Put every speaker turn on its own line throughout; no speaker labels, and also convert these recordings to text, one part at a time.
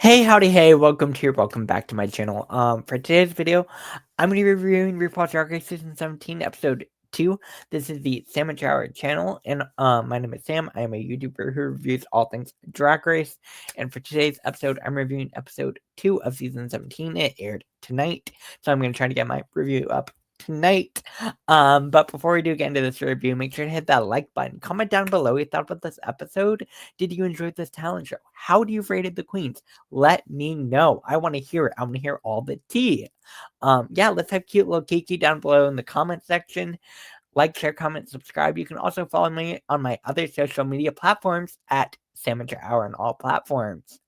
Hey, howdy, hey, welcome back to my channel. For today's video, I'm going to be reviewing RuPaul's Drag Race Season 17, Episode 2. This is the Sam and Shower channel, and my name is Sam. I am a YouTuber who reviews all things Drag Race, and for today's episode, I'm reviewing Episode 2 of Season 17. It aired tonight, so I'm going to try to get my review up tonight. But before we do get into this review, make sure to hit that like button. Comment down below what you thought about this episode. Did you enjoy this talent show? How do you rated the queens? Let me know. I want to hear it. I want to hear all the tea. Yeah, let's have cute little Kiki down below in the comment section. Like, share, comment, subscribe. You can also follow me on my other social media platforms at Samager Hour on all platforms.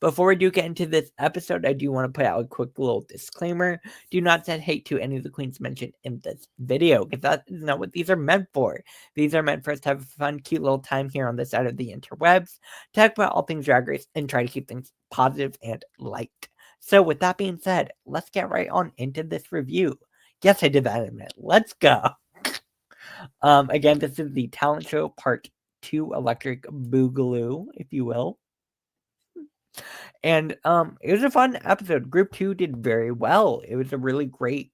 Before we do get into this episode, I do want to put out a quick little disclaimer. Do not send hate to any of the queens mentioned in this video, because that is not what these are meant for. These are meant for us to have a fun, cute little time here on this side of the interwebs, talk about all things Drag Race, and try to keep things positive and light. So with that being said, let's get right on into this review. Yes, I did that in a minute. Let's go. Again, this is the talent show part 2, Electric Boogaloo, if you will. And it was a fun episode. Group 2 did very well. It was a really great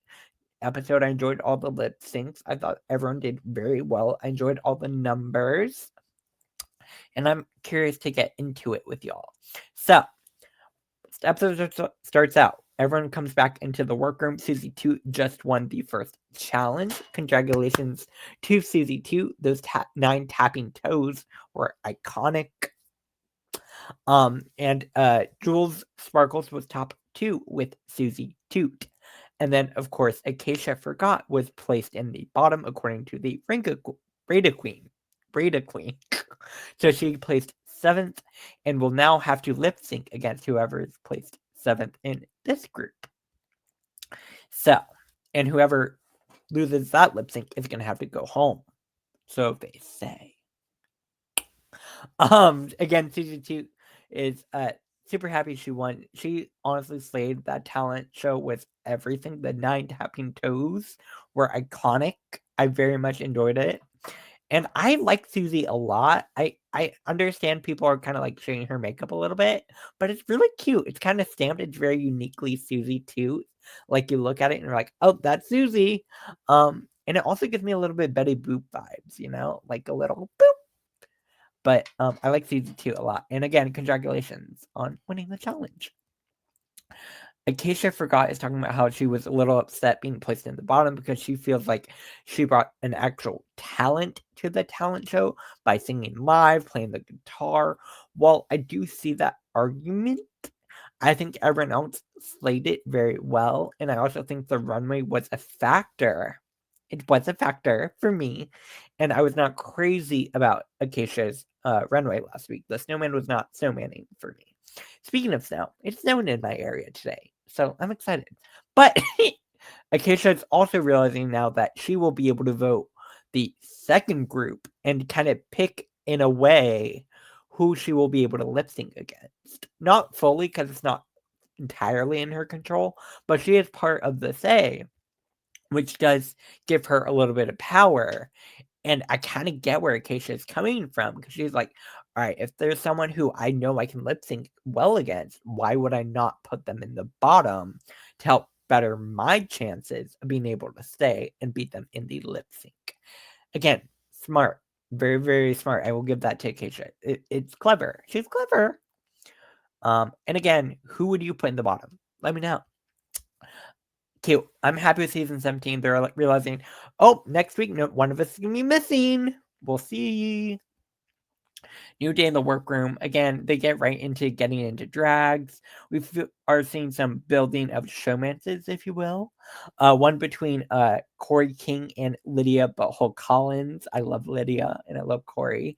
episode. I enjoyed all the lip syncs. I thought everyone did very well. I enjoyed all the numbers. And I'm curious to get into it with y'all. So, the episode starts out. Everyone comes back into the workroom. Susie 2 just won the first challenge. Congratulations to Susie 2. Those 9 tapping toes were iconic. And Jules Sparkles was top 2 with Susie Toot. And then, of course, Acacia Forgot was placed in the bottom according to the Breda Queen. So she placed 7th and will now have to lip sync against whoever is placed 7th in this group. So, and whoever loses that lip sync is going to have to go home. So they say. Again, Susie Toot is super happy she won. She honestly slayed that talent show with everything. The 9 tapping toes were iconic. I very much enjoyed it. And I like Susie a lot. I understand people are kind of like shading her makeup a little bit, but it's really cute. It's kind of stamped. It's very uniquely Susie too. Like you look at it and you're like, oh, that's Susie. And it also gives me a little bit Betty Boop vibes, you know, like a little boop. But I like Susie 2 a lot. And again, congratulations on winning the challenge. Acacia Forgot is talking about how she was a little upset being placed in the bottom because she feels like she brought an actual talent to the talent show by singing live, playing the guitar. While I do see that argument, I think everyone else slayed it very well. And I also think the runway was a factor. It was a factor for me. And I was not crazy about Acacia's runway last week. The snowman was not snowmaning for me. Speaking of snow, it's snowing in my area today. So I'm excited. But Acacia is also realizing now that she will be able to vote the second group and kind of pick in a way who she will be able to lip sync against. Not fully, because it's not entirely in her control, but she is part of the say, which does give her a little bit of power. And I kind of get where Acacia is coming from, because she's like, all right, if there's someone who I know I can lip sync well against, why would I not put them in the bottom to help better my chances of being able to stay and beat them in the lip sync? Again, smart. Very, very smart. I will give that to Acacia. It's clever. She's clever. And again, who would you put in the bottom? Let me know. Cute. I'm happy with season 17. They're realizing, oh, next week, one of us is going to be missing. We'll see. New day in the workroom. Again, they get right into getting into drags. We are seeing some building of showmances, if you will. One between Corey King and Lydia Butthole Collins. I love Lydia and I love Corey.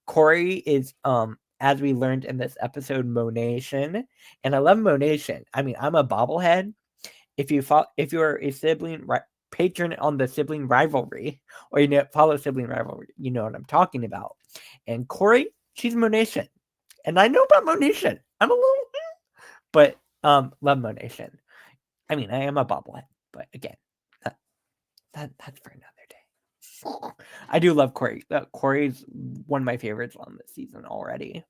Corey is, as we learned in this episode, Monation. And I love Monation. I mean, I'm a bobblehead. If you're a sibling patron on the sibling rivalry, or follow sibling rivalry, you know what I'm talking about. And Corey, she's Monation, and I know about Monation. I'm a little, but love Monation. I mean, I am a bobblehead, but again, that's for another day. I do love Corey. Corey's one of my favorites on this season already.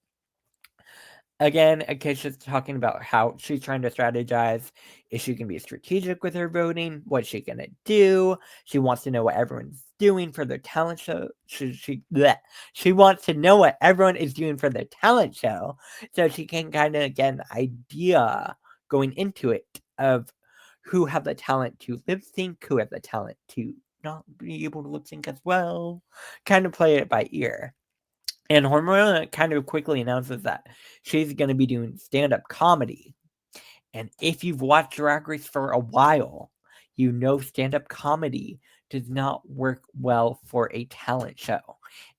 Again, Acacia's talking about how she's trying to strategize. Is she going to be strategic with her voting? What's she going to do? She wants to know what everyone's doing for their talent show. She wants to know what everyone is doing for their talent show so she can kind of get an idea going into it of who have the talent to lip sync, who have the talent to not be able to lip sync as well. Kind of play it by ear. And Hormona kind of quickly announces that she's going to be doing stand-up comedy. And if you've watched Drag Race for a while, you know stand-up comedy does not work well for a talent show.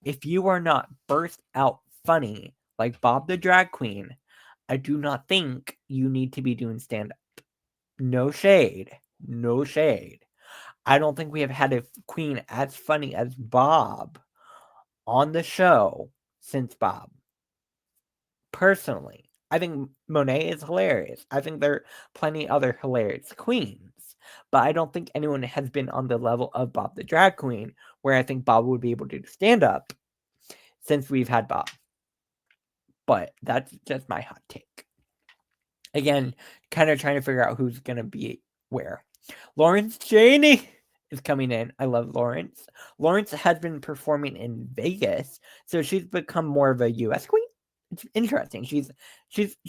If you are not burst out funny like Bob the Drag Queen, I do not think you need to be doing stand-up. No shade. No shade. I don't think we have had a queen as funny as Bob on the show since Bob. Personally, I think Monet is hilarious. I think there are plenty other hilarious queens, but I don't think anyone has been on the level of Bob the Drag Queen, where I think Bob would be able to stand up since we've had Bob. But that's just my hot take. Again, kind of trying to figure out who's going to be where. Lawrence Chaney is coming in. I love Lawrence. Lawrence has been performing in Vegas, so she's become more of a U.S. queen. It's interesting. She's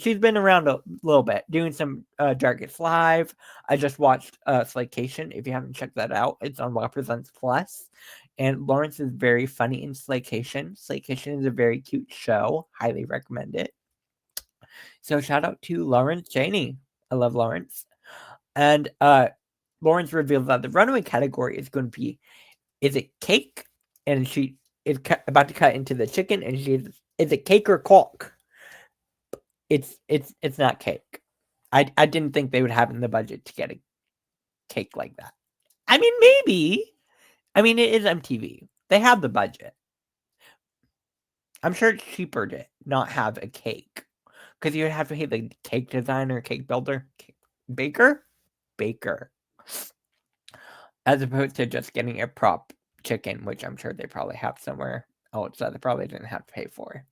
been around a little bit, doing some Drag Race Live. I just watched Slaycation. If you haven't checked that out, it's on Represents Plus. And Lawrence is very funny in Slaycation. Slaycation is a very cute show. Highly recommend it. So shout out to Lawrence Chaney. I love Lawrence. And Lawrence revealed that the runway category is going to be, is it cake? And she is about to cut into the chicken, and she's, is it cake or caulk? It's not cake. I didn't think they would have in the budget to get a cake like that. I mean, maybe. I mean, it is MTV. They have the budget. I'm sure it's cheaper to not have a cake. Because you would have to pay the cake designer, cake builder, baker? Baker. As opposed to just getting a prop chicken, which I'm sure they probably have somewhere else that they probably didn't have to pay for.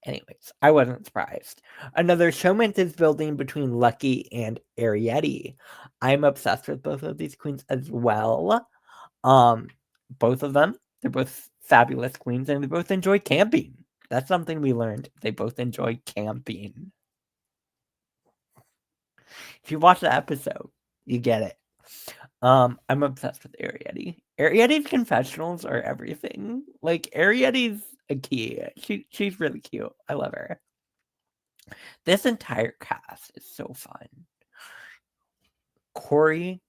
Anyways, I wasn't surprised. Another showman is building between Lucky and Arietti. I'm obsessed with both of these queens as well. Both of them, they're both fabulous queens, and they both enjoy camping. That's something we learned. They both enjoy camping. If you watch the episode, you get it. I'm obsessed with Arietti. Arietti's confessionals are everything. Like, Arietti's a key. She's really cute. I love her. This entire cast is so fun. Corey,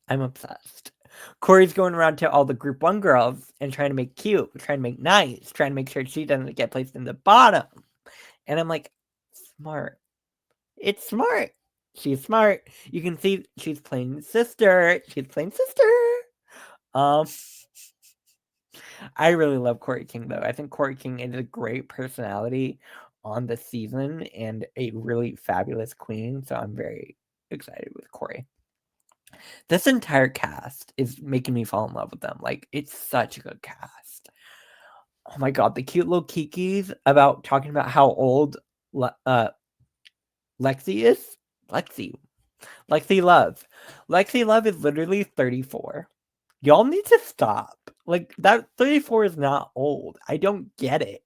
I'm obsessed. Corey's going around to all the Group 1 girls and trying to make cute, trying to make nice, trying to make sure she doesn't get placed in the bottom. And I'm like, smart. It's smart. She's smart. You can see she's playing sister. She's playing sister. I really love Corey King, though. I think Corey King is a great personality on the season and a really fabulous queen. So I'm very excited with Corey. This entire cast is making me fall in love with them. Like, it's such a good cast. Oh my god, the cute little kikis about talking about how old Lexi is. Lexi Love. Lexi Love is literally 34. Y'all need to stop. Like, that 34 is not old. I don't get it.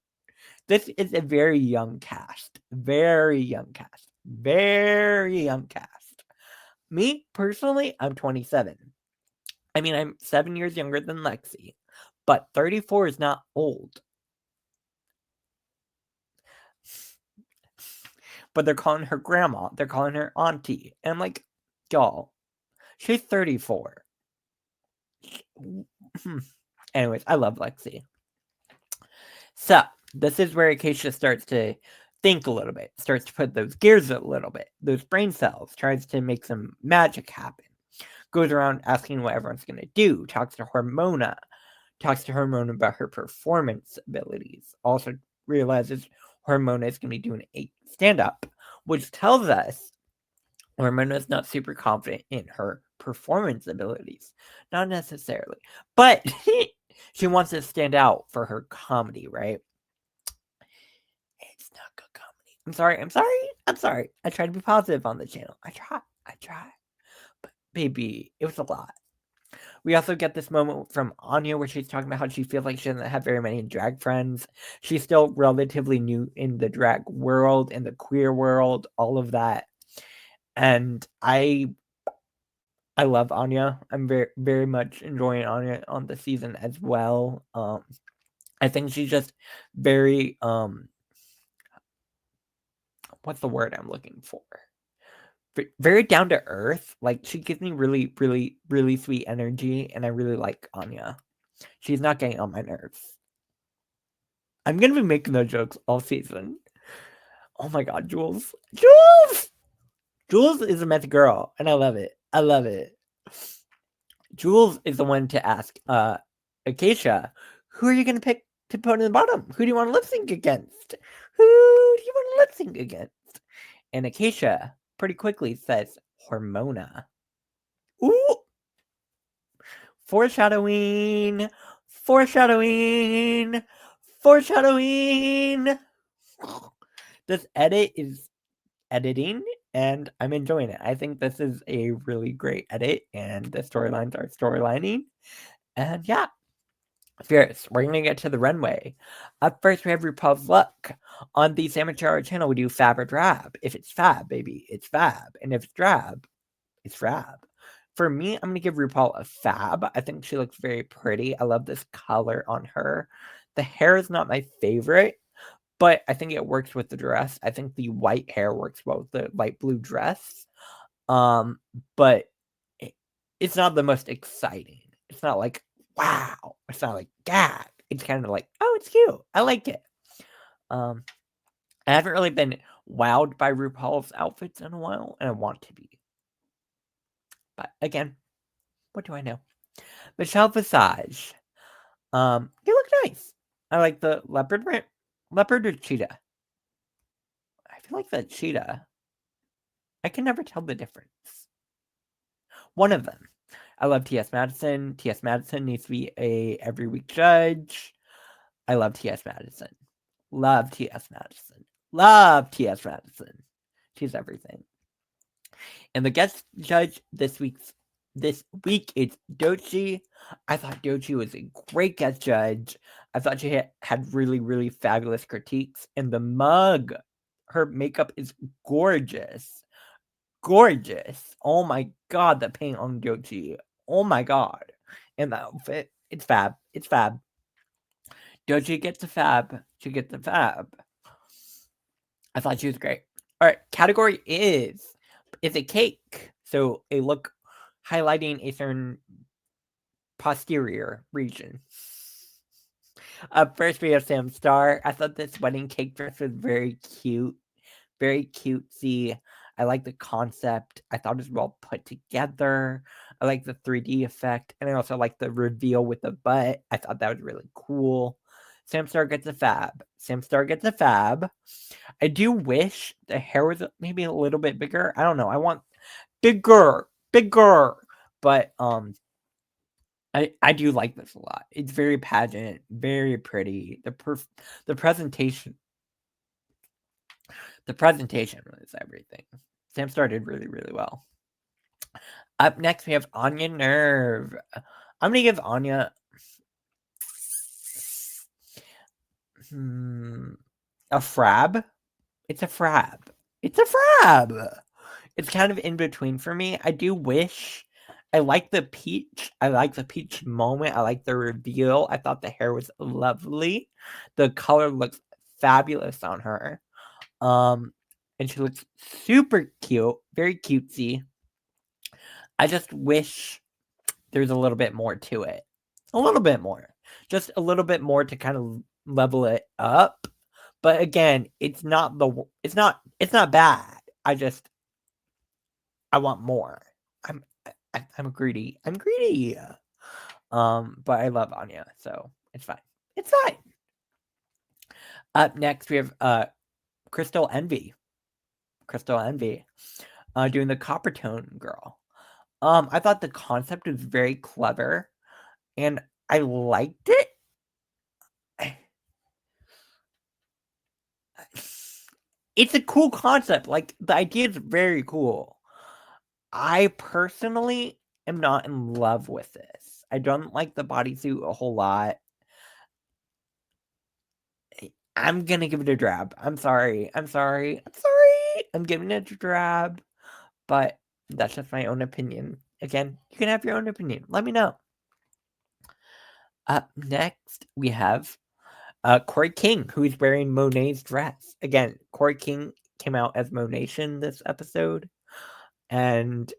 This is a very young cast. Very young cast. Very young cast. Me, personally, I'm 27. I mean, I'm 7 years younger than Lexi. But 34 is not old. But they're calling her grandma. They're calling her auntie. And I'm like, y'all, she's 34. Anyways, I love Lexi. So, this is where Acacia starts to think a little bit, starts to put those gears a little bit, those brain cells, tries to make some magic happen. Goes around asking what everyone's going to do, talks to Hormona about her performance abilities. Also realizes Hormona is going to be doing a stand-up, which tells us Hormona is not super confident in her performance abilities. Not necessarily. But she wants to stand out for her comedy, right? I'm sorry. I try to be positive on the channel. I try. But baby, it was a lot. We also get this moment from Anya where she's talking about how she feels like she doesn't have very many drag friends. She's still relatively new in the drag world, in the queer world, all of that. And I love Anya. I'm very much enjoying Anya on the season as well. I think she's just very what's the word I'm looking for? Very down to earth. Like she gives me really, really, really sweet energy, and I really like Anya. She's not getting on my nerves. I'm gonna be making those jokes all season. Oh my god, Jules! Jules is a meth girl, and I love it. Jules is the one to ask Acacia, who are you gonna pick to put in the bottom? Who do you want to lip sync against? Who do you want to lip sync against? And Acacia pretty quickly says Hormona. Ooh! Foreshadowing! Foreshadowing! Foreshadowing! This edit is editing, and I'm enjoying it. I think this is a really great edit, and the storylines are storylining. And yeah, Fierce, we're gonna get to the runway. Up first, we have RuPaul's Luck. On the Samacara channel, we do fab or drab. If it's fab, baby, it's fab. And if it's drab, it's drab. For me, I'm gonna give RuPaul a fab. I think she looks very pretty. I love this color on her. The hair is not my favorite, but I think it works with the dress. I think the white hair works well with the light blue dress. But it's not the most exciting. It's not like, wow. It's not like, gag. It's kind of like, oh, it's cute. I like it. I haven't really been wowed by RuPaul's outfits in a while, and I want to be. But again, what do I know? Michelle Visage. You look nice. I like the leopard print. Leopard or cheetah? I feel like the cheetah. I can never tell the difference. One of them. I love T.S. Madison. T.S. Madison needs to be a every week judge. I love T.S. Madison. Love T.S. Madison. Love T.S. Madison. She's everything. And the guest judge this week is Doechii. I thought Doechii was a great guest judge. I thought she had really, really fabulous critiques. And the mug, her makeup is gorgeous. Gorgeous. Oh my god, the paint on Doechii. Oh my god. And the outfit, it's fab. It's fab. Doechii gets the fab. She gets the fab. I thought she was great. All right, category is a cake. So a look highlighting a certain posterior region. Up first, we have Sam Star. I thought this wedding cake dress was very cute, very cutesy. I like the concept. I thought it was well put together. I like the 3D effect, and I also like the reveal with the butt. I thought that was really cool. Sam Star gets a fab. Sam Star gets a fab. I do wish the hair was maybe a little bit bigger. I don't know. I want bigger. But I do like this a lot. It's very pageant, very pretty. The presentation was everything. Sam started really, really well. Up next, we have Anya Nerve. I'm gonna give Anya a frab. It's a frab. It's a frab. It's kind of in between for me. I do wish I like the peach. I like the peach moment. I like the reveal. I thought the hair was lovely. The color looks fabulous on her. And she looks super cute, very cutesy. I just wish there's a little bit more to it. A little bit more. Just a little bit more to kind of level it up. But again, it's not bad. I want more. I'm greedy. But I love Anya, so it's fine. It's fine. Up next, we have Crystal Envy. Doing the Coppertone girl. I thought the concept was very clever, and I liked it. It's a cool concept. Like, the idea is very cool. I personally am not in love with this. I don't like the bodysuit a whole lot. I'm gonna give it a drab. I'm sorry. I'm giving it a drab, but that's just my own opinion. Again, you can have your own opinion. Let me know. Up next, we have Corey King, who's wearing Monet's dress. Again, Corey King came out as Monation this episode, and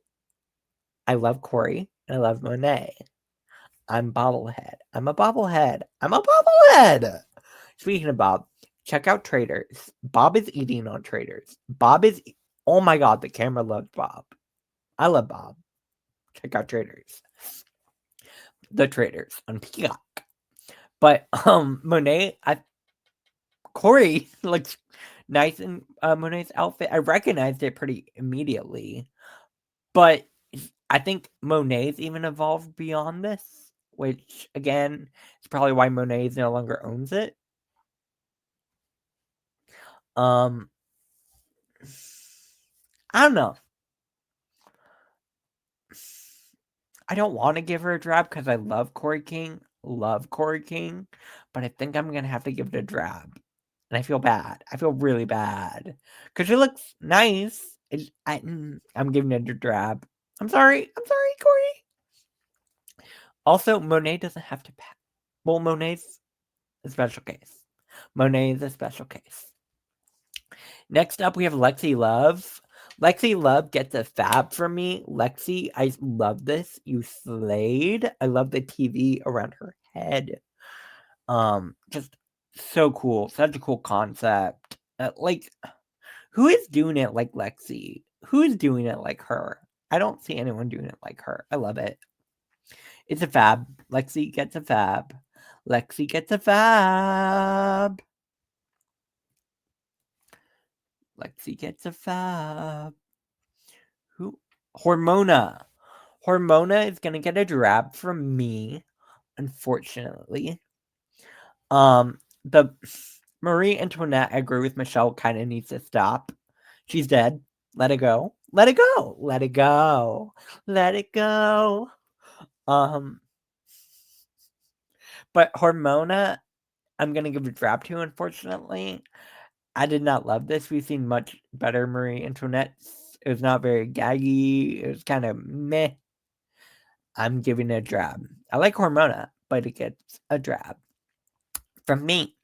I love Corey, and I love Monet. I'm bobblehead. I'm a bobblehead. I'm a bobblehead. Speaking of Bob, check out Traders. Bob is eating on Traders. Oh my god, the camera loves Bob. I love Bob. Check out Traders. The Traders on Peacock. But Monet, Corey looks nice in Monet's outfit. I recognized it pretty immediately. But I think Monet's even evolved beyond this, which again is probably why Monet's no longer owns it. I don't know. I don't want to give her a drab because I love Corey King, but I think I'm gonna have to give it a drab, and I feel bad. I feel really bad because she looks nice. I'm giving it a drab. I'm sorry, Corey. Also, Monet doesn't have to pass. Well, Monet's a special case. Monet is a special case. Next up, we have Lexi Love. Lexi Love gets a fab from me. Lexi, I love this. You slayed. I love the TV around her head. Just so cool. Such a cool concept. Like, who is doing it like Lexi? Who is doing it like her? I don't see anyone doing it like her. I love it. It's a fab. Lexi gets a fab. Lexi gets a fab. Lexi gets a fab. Who? Hormona. Hormona is gonna get a drab from me, unfortunately. The Marie Antoinette, I agree with Michelle, kind of needs to stop. She's dead. Let it go. Let it go. Let it go. Let it go. But Hormona, I'm gonna give a drab to, unfortunately. I did not love this. We've seen much better Marie Antoinette. It was not very gaggy. It was kind of meh. I'm giving it a drab. I like Hormona, but it gets a drab from me.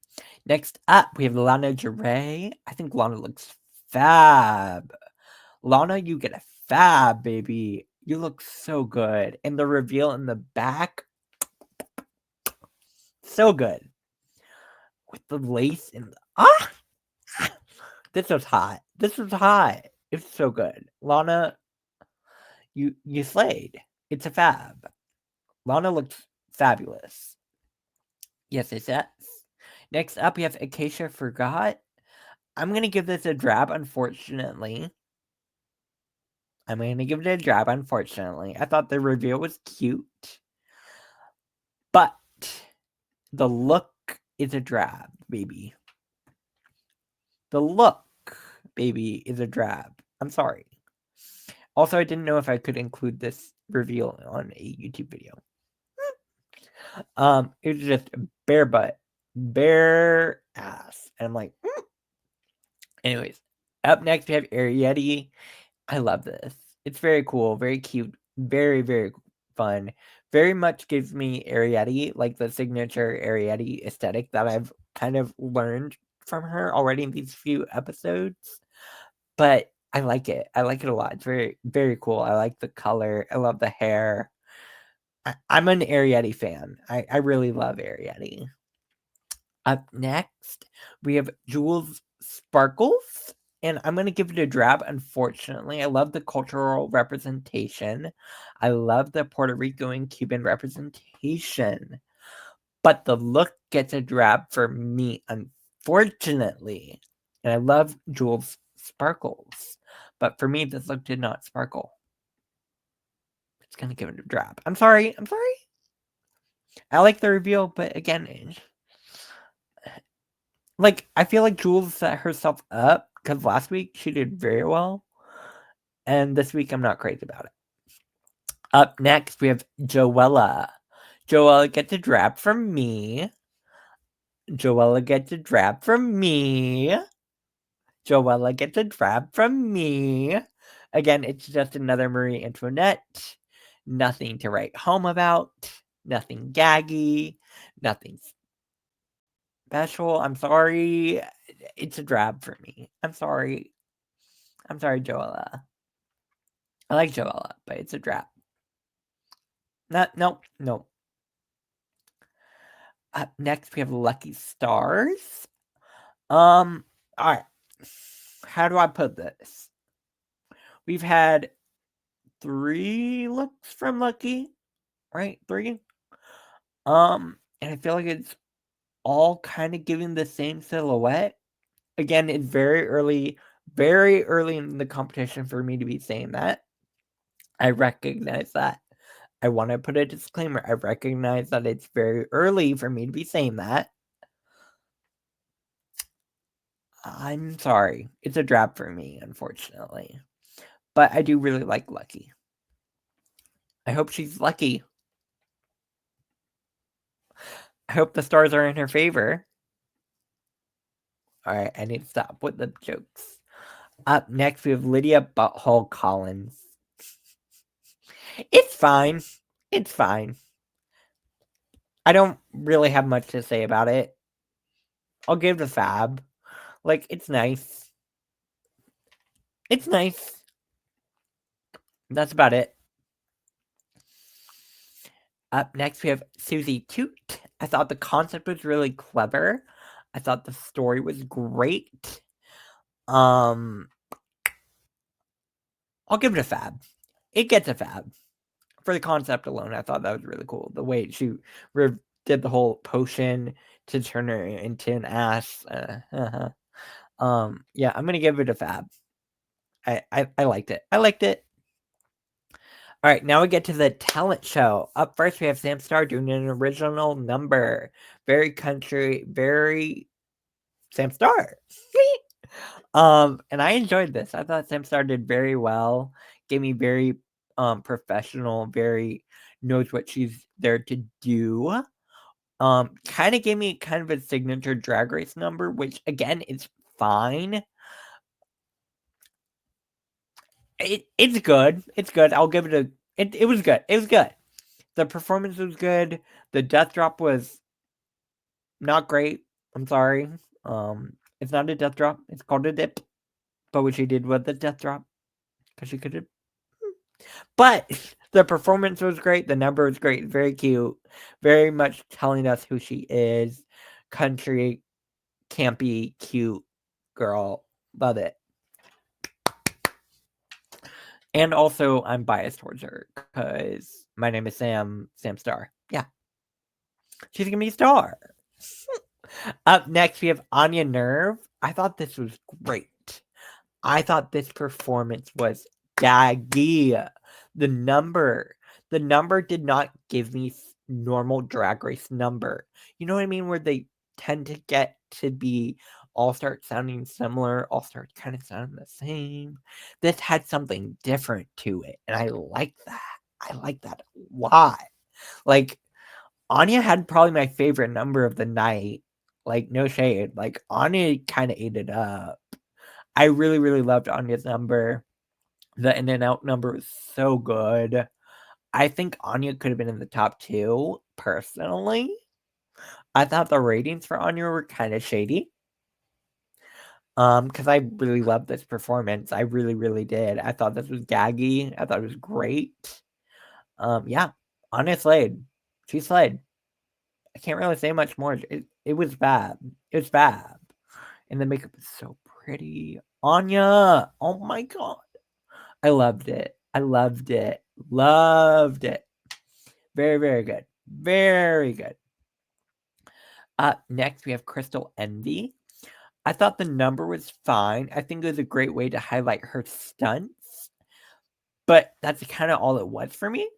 Next up, we have Lana Del Rey. I think Lana looks fab. Lana, you get a fab, baby. You look so good. And the reveal in the back, so good. With the lace in the... This was hot. It's so good. Lana, you slayed. It's a fab. Lana looks fabulous. Yes, it does. Next up, we have Acacia Forgot. I'm going to give this a drab, unfortunately. I thought the reveal was cute. But the look is a drab, baby. The look, baby, is a drab. I'm sorry. Also, I didn't know if I could include this reveal on a YouTube video. It was just bare butt, bare ass. And I'm like, Anyways, up next we have Arietti. I love this. It's very cool, very cute, very, very fun. Very much gives me Arietti, like the signature Arietti aesthetic that I've kind of learned from her already in these few episodes. But I like it. I like it a lot. It's very, very cool. I like the color. I love the hair. I'm an Arietti fan. I really love Arietti. Up next, we have Jules Sparkles, and I'm going to give it a drab, unfortunately. I love the cultural representation. I love the Puerto Rico and Cuban representation. But the look gets a drab for me, unfortunately. And I love Jules Sparkles. But for me, this look did not sparkle. It's going to give it a drab. I'm sorry. I like the reveal, but again, like, I feel like Jules set herself up because last week she did very well, and this week I'm not crazy about it. Up next, we have Joella. Joella gets a drab from me. Joella gets a drab from me. Joella gets a drab from me. Again, it's just another Marie Antoinette. Nothing to write home about. Nothing gaggy. Nothing special. I'm sorry. It's a drab for me. I'm sorry. I'm sorry, Joella. I like Joella, but it's a drab. No. Up next, we have Lucky Stars. All right. How do I put this? We've had 3 looks from Lucky, right? 3. And I feel like it's all kind of giving the same silhouette. Again, it's very early in the competition for me to be saying that. I recognize that. I want to put a disclaimer. I recognize that it's very early for me to be saying that. I'm sorry. It's a drab for me, unfortunately. But I do really like Lucky. I hope she's lucky. I hope the stars are in her favor. Alright, I need to stop with the jokes. Up next, we have Lydia Butthole Collins. It's fine. It's fine. I don't really have much to say about it. I'll give the fab. Like, it's nice. It's nice. That's about it. Up next, we have Susie Toot. I thought the concept was really clever. I thought the story was great. I'll give it a fab. It gets a fab. For the concept alone, I thought that was really cool. The way she did the whole potion to turn her into an ass. Yeah, I'm gonna give it a fab. I liked it. I liked it. All right, now we get to the talent show. Up first, we have Sam Starr doing an original number. Very country, very Sam Starr. And I enjoyed this. I thought Sam Starr did very well. Gave me very professional, very knows what she's there to do. Kind of gave me kind of a signature Drag Race number, which again is fine. It's good. It's good. I'll give it a. It was good. It was good. The performance was good. The death drop was not great. I'm sorry. It's not a death drop. It's called a dip. But what she did was the death drop because she could have. But the performance was great. The number was great. Very cute. Very much telling us who she is. Country, campy, cute girl. Love it. And also, I'm biased towards her because my name is Sam Starr. Yeah. She's going to be a star. Up next, we have Anya Nerve. I thought this was great. I thought this performance was gaggy. The number did not give me normal Drag Race number. You know what I mean? Where they tend to get to be all start sounding similar, all start kind of sounding the same. This had something different to it, and I like that. I like that a lot. Like, Anya had probably my favorite number of the night. Like, no shade. Like, Anya kind of ate it up. I really, really loved Anya's number. The in and out number was so good. I think Anya could have been in the top 2, personally. I thought the ratings for Anya were kind of shady. Because I really loved this performance. I really, really did. I thought this was gaggy. I thought it was great. Yeah, Anya slayed. She slayed. I can't really say much more. It was fab. It was fab. And the makeup is so pretty. Anya! Oh my god. I loved it. I loved it. Loved it. Very, very good. Very good. Next, we have Crystal Envy. I thought the number was fine. I think it was a great way to highlight her stunts. But that's kind of all it was for me.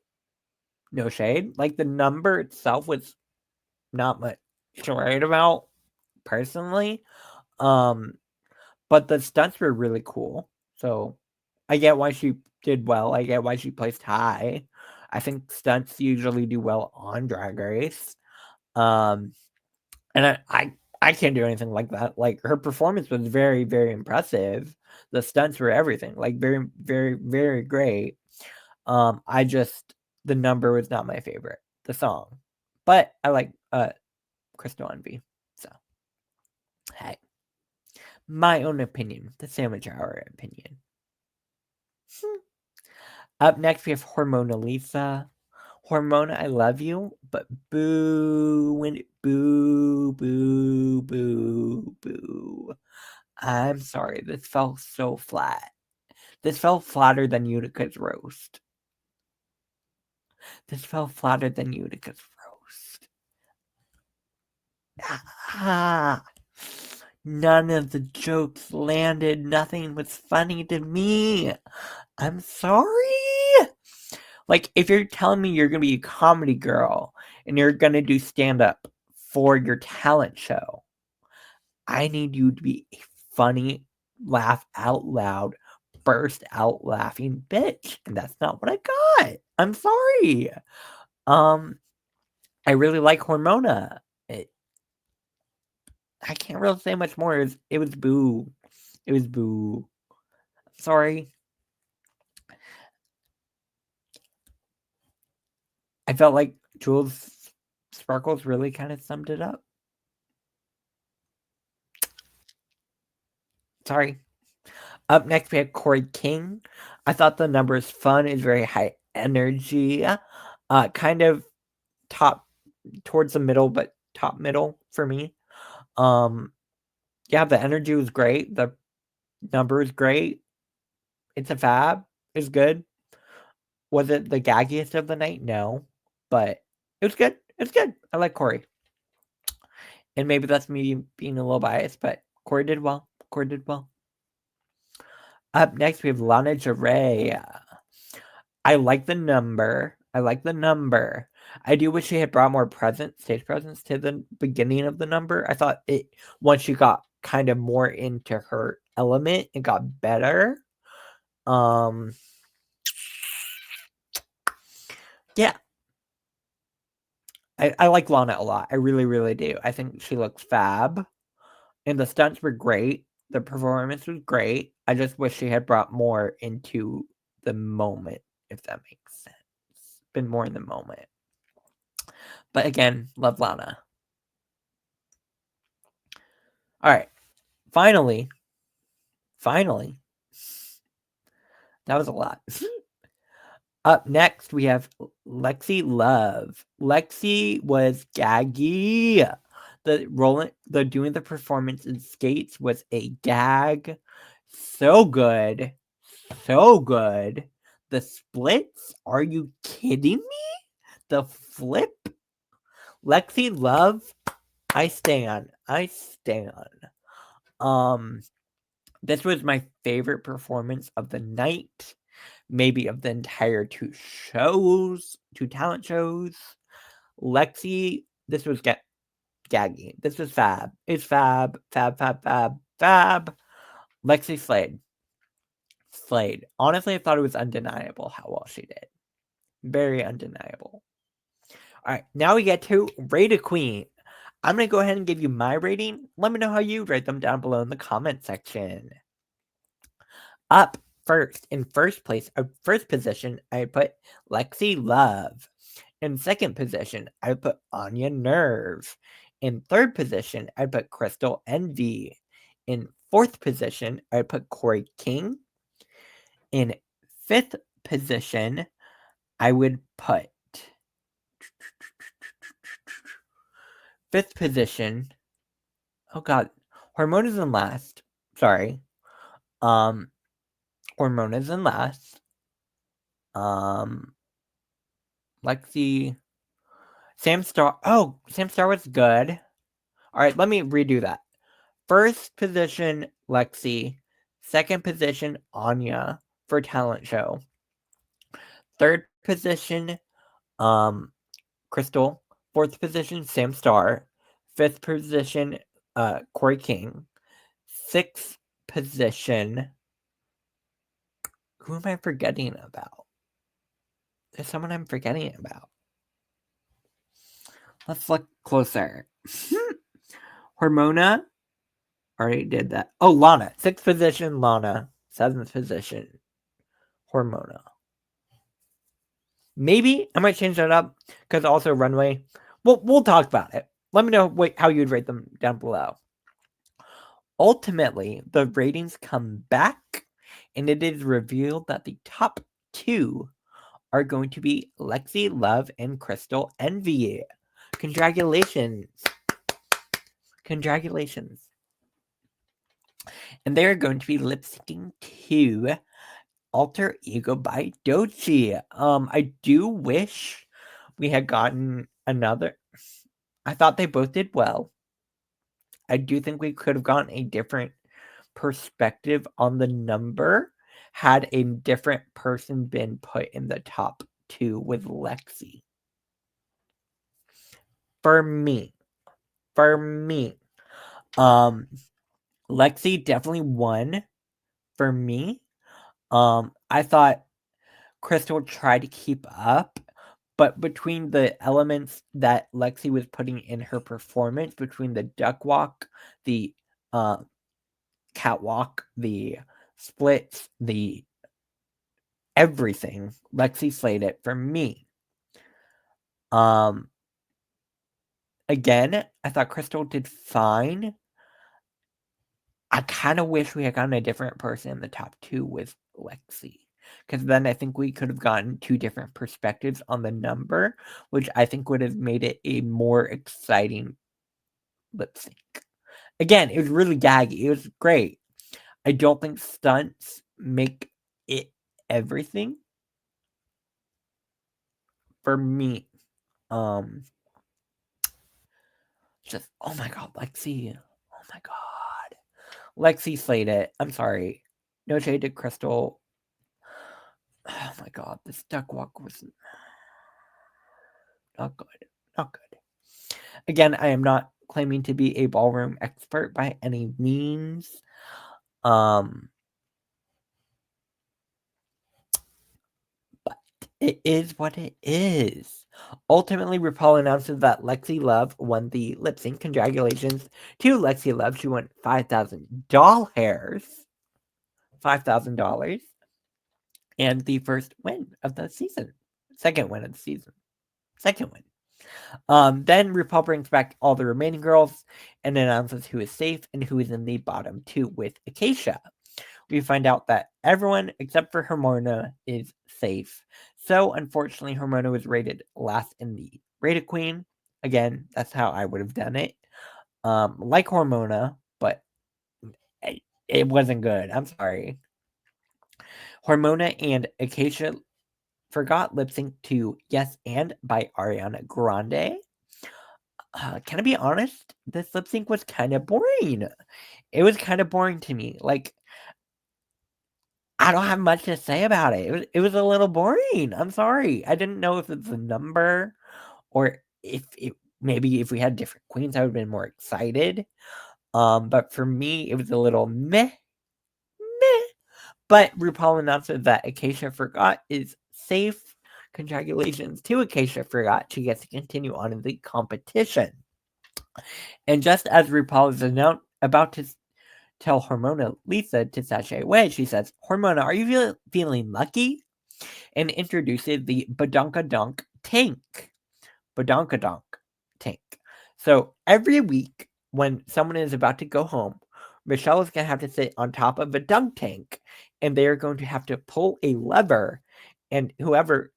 No shade. Like, the number itself was not much to write about, personally. but the stunts were really cool. So I get why she did well. I get why she placed high. I think stunts usually do well on Drag Race. And I can't do anything like that. Like, her performance was very, very impressive. The stunts were everything. Like, very, very, very great. The number was not my favorite. The song. But I like Crystal Envy. So, hey. My own opinion. The Sandwich Hour opinion. Up next, we have Hormona Lisa. Hormona, I love you, but boo, boo, boo, boo, boo. I'm sorry, this fell so flat. This fell flatter than Utica's roast. This fell flatter than Utica's roast. Ah, none of the jokes landed. Nothing was funny to me. I'm sorry. Like, if you're telling me you're gonna be a comedy girl and you're gonna do stand up for your talent show, I need you to be a funny, laugh out loud, burst out laughing bitch. And that's not what I got. I'm sorry. I really like Hormona. I can't really say much more. It was boo. It was boo. Sorry. I felt like Jules Sparkles really kind of summed it up. Sorry. Up next, we have Corey King. I thought the number is fun. It's very high energy. Kind of top towards the middle, but top middle for me. Yeah, the energy was great. The number is great. It's a fab. It's good. Was it the gaggiest of the night? No, but it was good. It's good. I like Corey. And maybe that's me being a little biased, but Corey did well. Corey did well. Up next, we have Lana Jarre. I like the number. I do wish she had brought more stage presence to the beginning of the number. I thought once she got kind of more into her element, it got better. Yeah. I like Lana a lot. I really, really do. I think she looks fab. And the stunts were great. The performance was great. I just wish she had brought more into the moment, if that makes sense. Been more in the moment. But again, love Lana. All right. Finally. That was a lot. Up next, we have Lexi Love. Lexi was gaggy. The doing the performance in skates was a gag. So good. So good. The splits? Are you kidding me? The flip? Lexi Love? I stand. This was my favorite performance of the night, maybe of the entire two talent shows. Lexi, this was gaggy. This was fab. It's fab. Lexi slayed. Honestly, I thought it was undeniable how well she did. Very undeniable. All right, now we get to Rate a Queen. I'm going to go ahead and give you my rating. Let me know how you rate them down below in the comment section. Up first, in first position, I put Lexi Love. In second position, I put Anya Nerve. In third position, I put Crystal Envy. In fourth position, I put Corey King. In fifth position, I would put fifth position. Oh god, Hormona's in last. Sorry. Hormona's in last. Lexi. Sam Star. Oh, Sam Star was good. All right, let me redo that. First position, Lexi. Second position, Anya for talent show. Third position, Crystal. Fourth position, Sam Star. Fifth position, Corey King. Sixth position. Who am I forgetting about? There's someone I'm forgetting about. Let's look closer. Hormona. Already did that. Oh, Lana. 6th position, Lana. 7th position, Hormona. Maybe I might change that up because also Runway. We'll talk about it. Let me know how you'd rate them down below. Ultimately, the ratings come back, and it is revealed that the top 2 are going to be Lexi Love and Crystal Envy. Congratulations. Congratulations. And they're going to be lip syncing to Alter Ego by Doechii. I do wish we had gotten another. I thought they both did well. I do think we could have gotten a different perspective on the number had a different person been put in the top 2 with Lexi. For me. Lexi definitely won for me. I thought Crystal tried to keep up, but between the elements that Lexi was putting in her performance, between the duck walk, the catwalk, the splits, the everything, Lexi slayed it for me. Again, I thought Crystal did fine. I kind of wish we had gotten a different person in the top 2 with Lexi. Because then I think we could have gotten 2 different perspectives on the number, which I think would have made it a more exciting lip sync. Again, it was really gaggy. It was great. I don't think stunts make it everything. For me, just, oh my god, Lexi. Oh my god. Lexi slayed it. I'm sorry. No shade to Crystal. Oh my god, this duck walk was not good. Not good. Again, I am not claiming to be a ballroom expert by any means. But it is what it is. Ultimately, RuPaul announces that Lexi Love won the lip sync. Congratulations to Lexi Love. She won 5,000 doll hairs. $5,000. And the first win of the season. Second win of the season. Second win. Then RuPaul brings back all the remaining girls and announces who is safe and who is in the bottom 2 with Acacia. We find out that everyone except for Hormona is safe. So, unfortunately, Hormona was rated last in the Rated Queen. Again, that's how I would have done it. Like Hormona, but it wasn't good. I'm sorry. Hormona and Acacia forgot lip sync to Yes and by Ariana Grande. Can I be honest? This lip sync was kind of boring. It was kind of boring to me. Like, I don't have much to say about it. It was a little boring. I'm sorry. I didn't know if it's a number or if it maybe if we had different queens, I would have been more excited. But for me, it was a little meh. But RuPaul announced that Acacia Forgot is safe. Congratulations to Acacia Forgot. She gets to continue on in the competition. And just as RuPaul is about to tell Hormona Lisa to sashay away, she says, Hormona, are you feeling lucky? And introduces the Badonkadonk tank. Badonkadonk tank. So every week when someone is about to go home, Michelle is going to have to sit on top of a dunk tank, and they are going to have to pull a lever, and whoever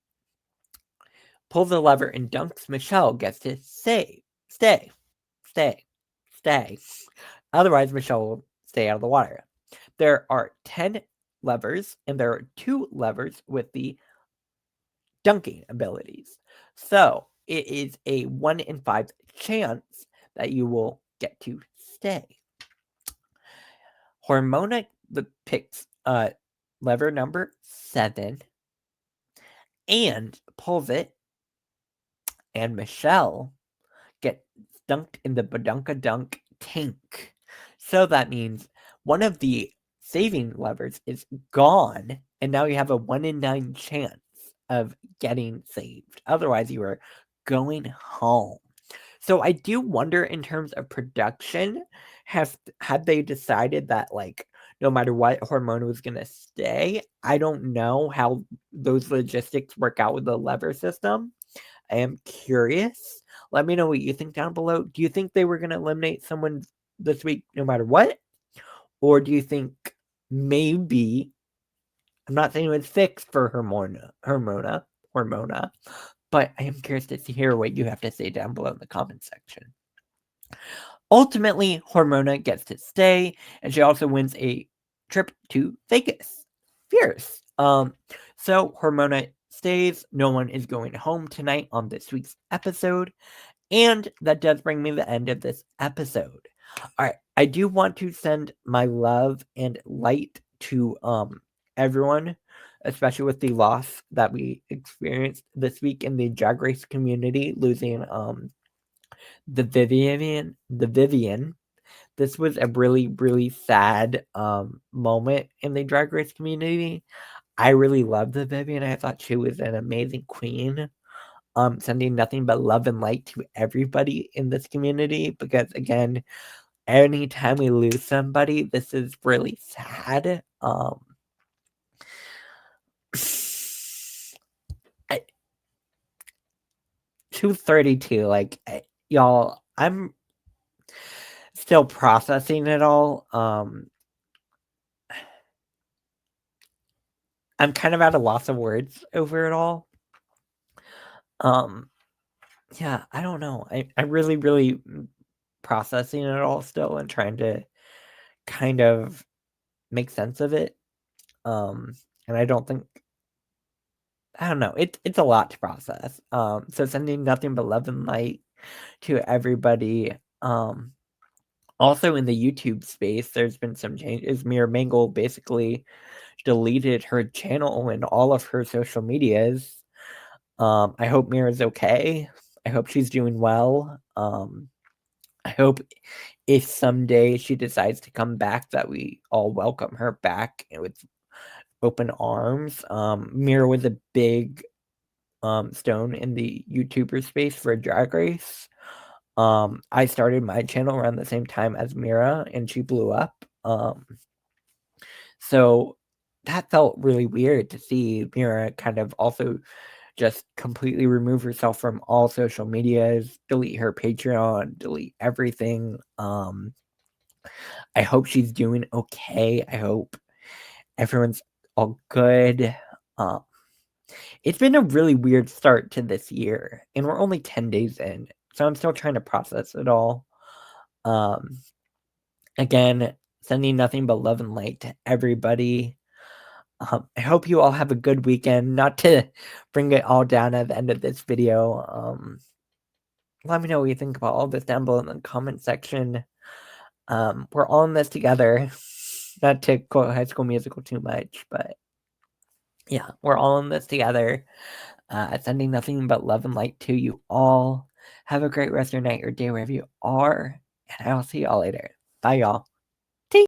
pulls the lever and dunks Michelle gets to stay. Otherwise, Michelle will stay out of the water. There are 10 levers, and there are 2 levers with the dunking abilities. So it is a 1 in 5 chance that you will get to stay. Hormona picks lever number 7 and pulls it, and Michelle gets dunked in the Badunkadunk tank. So that means one of the saving levers is gone, and now you have a 1 in 9 chance of getting saved. Otherwise, you are going home. So I do wonder, in terms of production, had they decided that, like, no matter what, Hormona was gonna stay? I don't know how those logistics work out with the lever system. I am curious. Let me know what you think down below. Do you think they were gonna eliminate someone this week no matter what? Or do you think maybe, I'm not saying it was fixed for Hormona, but I am curious to hear what you have to say down below in the comment section. Ultimately, Hormona gets to stay, and she also wins a trip to Vegas. Fierce. So Hormona stays. No one is going home tonight on this week's episode. And that does bring me to the end of this episode. Alright, I do want to send my love and light to everyone, especially with the loss that we experienced this week in the Drag Race community, losing the Vivian. This was a really, really sad moment in the Drag Race community. I really loved the Vivian. I thought she was an amazing queen. Sending nothing but love and light to everybody in this community, because again, anytime we lose somebody, this is really sad. She was 32. Like, y'all, I'm still processing it all. I'm kind of at a loss of words over it all. Yeah, I don't know. I'm really, really processing it all still and trying to kind of make sense of it. And I don't think, I don't know. It's a lot to process. So sending nothing but love and light to everybody. Also in the YouTube space, there's been some changes. Mira Mangle basically deleted her channel and all of her social medias. I hope Mira's okay. I hope she's doing well. I hope if someday she decides to come back, that we all welcome her back with open arms. Mira was a big stone in the YouTuber space for Drag Race. I started my channel around the same time as Mira, and she blew up. So that felt really weird to see Mira kind of also just completely remove herself from all social medias, delete her Patreon, delete everything. I hope she's doing okay. I hope everyone's all good. It's been a really weird start to this year, and we're only 10 days in, so I'm still trying to process it all. Again, sending nothing but love and light to everybody. I hope you all have a good weekend. Not to bring it all down at the end of this video. Let me know what you think about all this down below in the comment section. We're all in this together. Not to quote High School Musical too much, but yeah, we're all in this together. Sending nothing but love and light to you all. Have a great rest of your night or day wherever you are, and I will see y'all later. Bye, y'all.